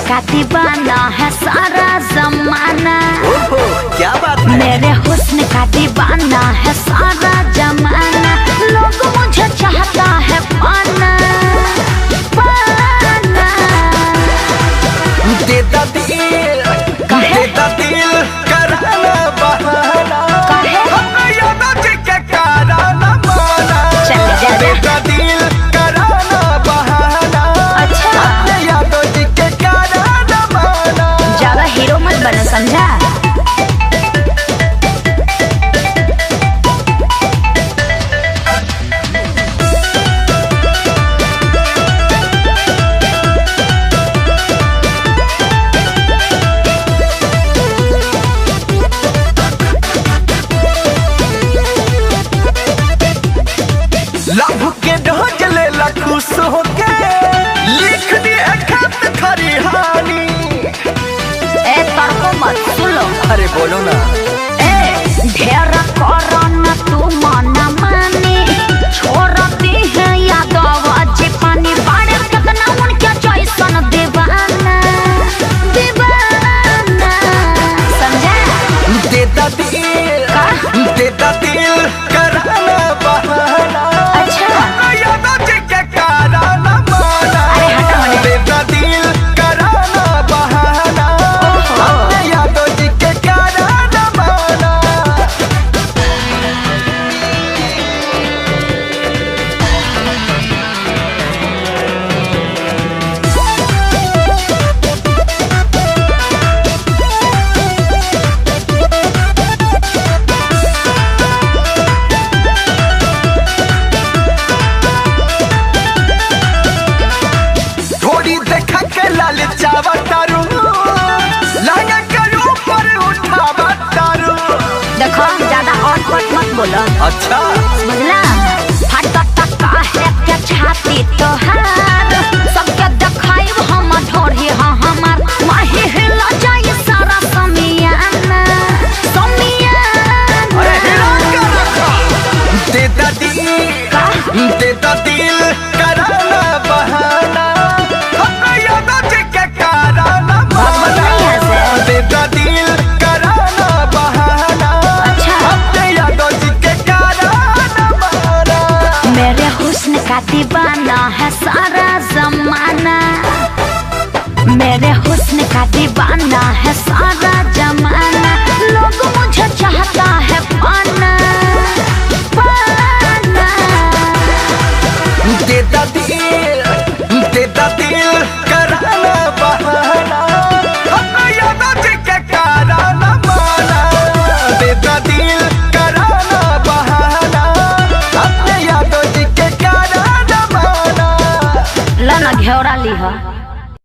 का दीवाना है सारा जमाना। ओहो क्या बात है। मेरे हुस्न का दीवाना है सारा जमाना। लोग मुझे चाहता है पाना पाना। देता दिल देता दिल कराना बहाना। यादों के कराना माना। चल जा जा। देता दिल कराना बहाना। अच्छा यादों के कराना माना। ज्यादा हीरो मत बनो समझा। लव के ढोज ले ला खुश होके लिख दिए खत खरिहानी। ए तड़को मत सुन लो। अरे बोलो ना। ए ढेर करो न तू मना मानी। छोड़ती है यादव जी पानी बाड़े कितना उनके जैसन दीवाना दीवाना समझा। देता दिल कराना बहाना। अच्छा यादों के कराना माना। अरे हटो होने। देता दिल कराना बहाना। यादों के कराना माना। थोड़ी देखा के लाल चावा तारू लहंगा के ऊपर उठावा तारू। देखो ज्यादा और पट मत बोलो। अच्छा बुझला फटता काहे के छाती तोहार। सबके देखाई हम ढोरी हाँ हमार। माही हिला जाए सारा समियाना समियाना। अरे हिरान का रखा। देता दिल कराना बहाना। यादों के कराना माना। देता दिल कराना बहाना। अच्छा यादों के कराना माना। मेरे हुस्न का दीवाना है सारा जमाना। मेरे हुस्न का दीवाना है सारा जमाना। लोग मुझे चाहता है पाना पाना। देता दिल